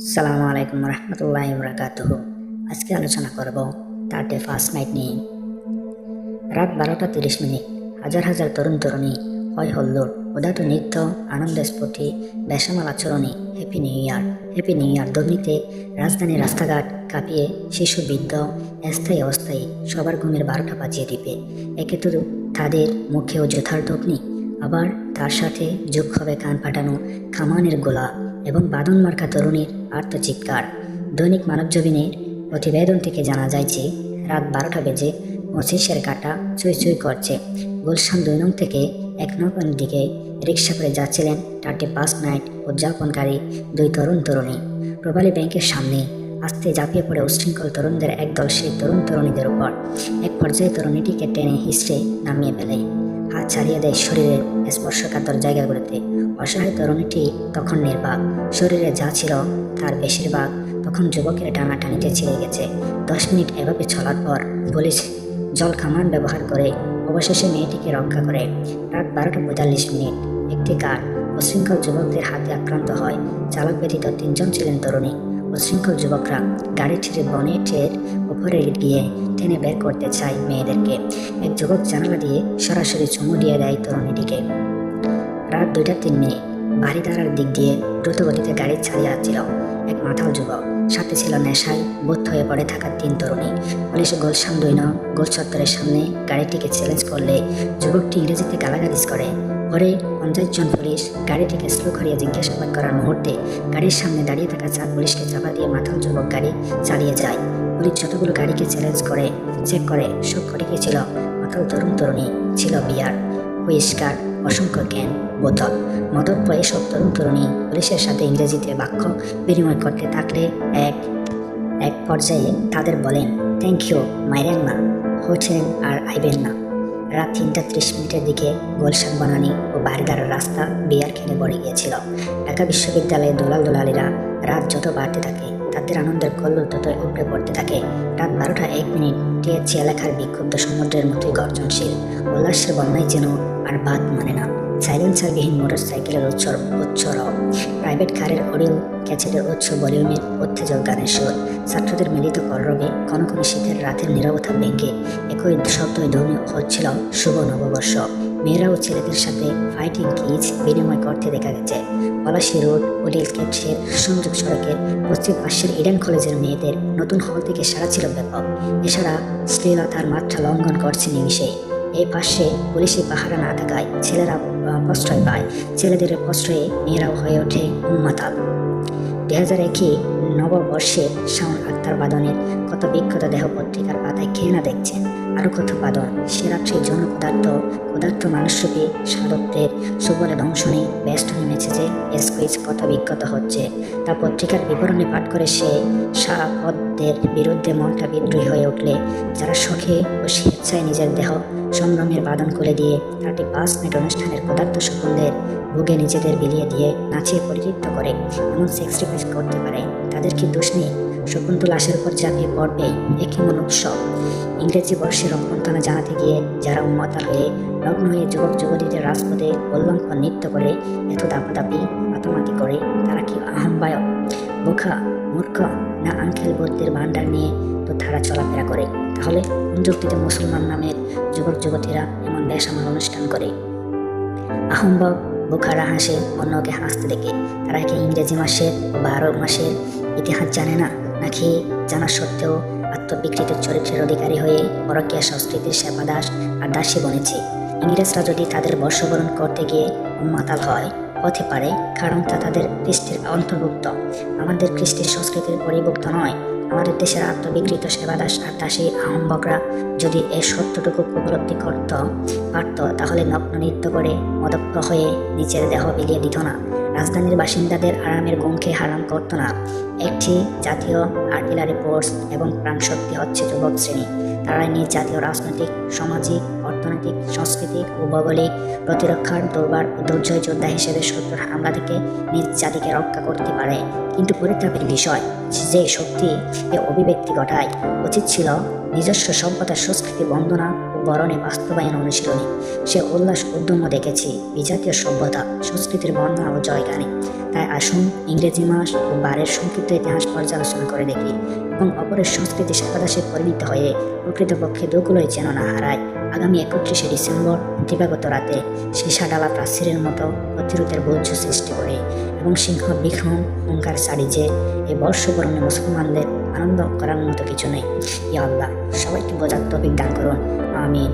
আসসালামু আলাইকুম রহমতুল্লাহি ওয়া আজকে আলোচনা করব 31st নাইট নিয়ে। রাত 12:30 হাজার হাজার তরুণ তরুণী, হয় হল্লোড়, উদাত নৃত্য, আনন্দ স্ফূর্তি, বেসামাল আচরণী, হ্যাপি নিউ ইয়ার ধ্বনিতে রাজধানীর রাস্তাঘাট কাঁপিয়ে শিশু বৃদ্ধ স্থায়ী অস্থায়ী সবার ঘুমের 12টা বাজিয়ে দিবে। একে তো তাদের মুখেও যথার্থ অগ্নি, আবার তার সাথে যোগ হবে কান ফাটানো কামানের গোলা এবং বাঁধন মার্কা তরুণীর আর্তচিৎকার। দৈনিক মানবজমিনের প্রতিবেদন থেকে জানা যায় যে রাত 12টা বেজে 25 কাঁটা চুই চুই করছে। গুলশান 2 নং থেকে 1 নং দিকে রিক্সা করে যাচ্ছিলেন 31st নাইট উদযাপনকারী 2 তরুণ তরুণী। প্রবালী ব্যাংকের সামনে আস্তে ঝাঁপিয়ে পড়ে উশৃঙ্খল তরুণদের একদল সেই তরুণ তরুণীদের উপর। এক পর্যায়ে তরুণীটিকে টেনে হিঁচড়ে নামিয়ে ফেলে, হাত ছাড়িয়ে দেয় শরীরের স্পর্শকাতর জায়গাগুলোতে। অসহায় তরুণীটি তখন নির্বাক, শরীরে যা ছিল তার বেশিরভাগ তখন যুবকের টানাটানিতে ছিঁড়ে গেছে। 10 মিনিট এভাবে চলার পর পুলিশ জল কামান ব্যবহার করে অবশেষে মেয়েটিকে রক্ষা করে। রাত 12:42 একটি কার উশৃঙ্খল যুবকদের হাতে আক্রান্ত হয়। চালক ব্যতীত 3 জন ছিলেন তরুণী। উশৃঙ্খল যুবকরা গাড়িটির বনেটের উপরে গিয়ে টেনে বের করতে চায় মেয়েদেরকে। এক যুবক জানালা দিয়ে সরাসরি চুমু দিয়ে দেয় তরুণীটিকে। রাত 2:03 বাড়িধারার দিক দিয়ে দ্রুত গতিতে গাড়ি চালিয়ে আসছিল এক মাতাল যুবক, সাথে ছিল নেশায় বুদ্ধ হয়ে পড়ে থাকা 3 তরুণী। পুলিশ গুলশান 2 নং গোল চত্বরের সামনে গাড়িটিকে চ্যালেঞ্জ করলে যুবকটি ইংরেজিতে গালাগালিজ করে। পরে 50 জন পুলিশ গাড়িটিকে স্লো করিয়ে জিজ্ঞাসাবাদ করার মুহূর্তে গাড়ির সামনে দাঁড়িয়ে থাকা 4 পুলিশকে চাপা দিয়ে মাতাল যুবক গাড়ি চালিয়ে যায়। পুলিশ যতগুলো গাড়িকে চ্যালেঞ্জ করে চেক করে সব গাড়িকে ছিল মাতাল তরুণ তরুণী, ছিল বিয়ার, হুইস্কার, অসংখ্য ক্যান, বোতল। মদপ্য এসব তরুণ তরুণী পুলিশের সাথে ইংরেজিতে বাক্য বিনিময় করতে থাকলে এক পর্যায়ে তাদের বলেন, থ্যাংক ইউ, মাইরেন না, হোটেন আর আইবেন না। রাত 3:30 দিকে গুলশান বনানী ও বারিধারার রাস্তা বিয়ার খেলে ভরে গিয়েছিল। ঢাকা বিশ্ববিদ্যালয়ের দোলালীরা রাত যত বাড়তে থাকে তাদের আনন্দের কল্লোল ততই উপড়ে পড়তে থাকে। রাত 12:01 টিএসসি এলাকার বিক্ষুব্ধ সমুদ্রের মতোই গর্জনশীল। উল্লাসের বন্যায় যেন আর বাদ মানে না। সাইলেন্সারবিহীন মোটরসাইকেলের উচ্চরব, প্রাইভেট কারের অডিও ক্যাচেটের উচ্চ ভলিউমের উত্তেজক গানের সুর, ছাত্রদের মিলিত কলরবে কোনো শীতের রাতের নীরবতা ভেঙে একই শব্দই ধ্বনি হচ্ছিল শুভ নববর্ষ। মেয়েরা ও ছেলেদের সাথে ফাইটিং কিজ বিনিময় করতে দেখা গেছে। পলাশী রোড ও রেলগেটের সংযোগ সড়কের পশ্চিম পাশের ইডেন কলেজের মেয়েদের নতুন হল থেকে সারা ছিল ব্যাপক। এছাড়া শ্লীলতার মাত্রা লঙ্ঘন করছে নিমিষেই। এই পাশে পুলিশি পাহারা না থাকায় ছেলেরা প্রশ্রয় পায়, ছেলেদের প্রশ্রয়ে মেয়েরাও হয়ে ওঠে উন্মাতাল। 2001 নববর্ষে শাওন আক্তার বাদনের কত বিক্ষত দেহ পত্রিকার পাতায় খেয়ে না দেখছেন। আরও কত বাদন সে রাত্রে যৌন ক্ষুধার্ত মানুষরূপী সাধকদের সুবলে দংশনে ব্যস্ত নেমেছে যে স্কুইজ কত বিক্ষত হচ্ছে তা পত্রিকার বিবরণে পাঠ করে সে সাপদের বিরুদ্ধে মনটা বিদ্রোহী হয়ে উঠলে যারা শখে ও স্বেচ্ছায় নিজের দেহ সম্ভ্রমের বাদন খুলে দিয়ে 31 নাইট অনুষ্ঠানের ক্ষুধার্ত শকুনদের ভুগে নিজেদের বিলিয়ে দিয়ে নাচিয়ে পরিতৃপ্ত করে এমন সেক্সরিফাইস করতে পারে, তাদের কি দোষ নেই? শকুন্তল লাশের উপর ঝাঁপিয়ে পড়বে একই মন উৎসব। ইংরেজি বর্ষের অভ্যন্তনা জানাতে গিয়ে যারা উন্মাতাল হয়ে নগ্ন হয়ে যুবক যুবতীদের রাজপথে উল্লঙ্ঘ নৃত্য করে এত দাপাদাপি মাতামাতি করে, তারা কি আহ্বায়ক, বোকা, মূর্খ, না আঙ্কেল বোধদের ভান্ডার নিয়ে তো তারা চলাফেরা করে? তাহলে কোন যুক্তিতে মুসলমান নামের যুবক যুবতীরা এমন বেসামাল অনুষ্ঠান করে? আহম্বক বোখারা হাসে অন্যকে হাসতে দেখে। তারা কি ইংরেজি মাসের ও 12 মাসের ইতিহাস জানে না, নাকি জানা সত্ত্বেও আত্মবিকৃত চরিত্রের অধিকারী হয়ে পরকীয়া সংস্কৃতির সেবাদাস আর দাসী বনেছে? ইংরেজরা যদি তাদের বর্ষবরণ করতে গিয়ে উন্মাতাল হয় হতে পারে, কারণ তা তাদের কৃষ্টির অন্তর্ভুক্ত, আমাদের কৃষ্টির সংস্কৃতির পরিভুক্ত নয়। আমাদের দেশের আত্মবিকৃত সেবাদাস আর দাসী আহম্বকরা যদি এই সত্যটুকু উপলব্ধি করতে পারত, তাহলে নগ্ন নৃত্য করে মদপ্য হয়ে নিজের দেহ বিলিয়ে দিত না, রাজধানীর বাসিন্দাদের আরামের ঘুমকে হারাম করত না। একটি জাতীয় আর্টিলারি ফোর্স এবং প্রাণশক্তি হচ্ছে যুবক শ্রেণী। তারাই নিজ জাতীয় রাজনৈতিক, সামাজিক, অর্থনৈতিক, সাংস্কৃতিক ও ভৌগোলিক প্রতিরক্ষার দুর্বার ও দুর্জয় যোদ্ধা হিসেবে শত্রুর হামলা থেকে নিজ জাতিকে রক্ষা করতে পারে। কিন্তু পরিতাপের বিষয় যে শক্তি এ অভিব্যক্তি ঘটায়, উচিত ছিল নিজস্ব সভ্যতার সংস্কৃতি বন্দনা ও বরণে বাস্তবায়ন অনুশীলনী। সে উল্লাস উদ্যমও দেখেছি বিজাতীয় সভ্যতা সংস্কৃতির বর্ণনা ও জয়গানে। তাই আসুন ইংরেজি মাস ও বারের সংক্ষিপ্ত ইতিহাস পর্যালোচনা করে দেখি এবং অপরের সংস্কৃতি সেবাদাসে পরিণত হয়ে প্রকৃতপক্ষে দোগুলোই যেন না হারায়। আগামী 31শে ডিসেম্বর দিবাগত রাতে সীসাডালা প্রাচীরের মতো প্রতিরোধের বোঝ সৃষ্টি করে এবং সিংহ বিক্রম হুঙ্কার ছাড়ি যে এই বর্ষবরণে মুসলমানদের আনন্দ করার মতো কিছু নেই। ইয়া আল্লাহ, সবাইকে বোঝার তৌফিক দান করুন। আমিন।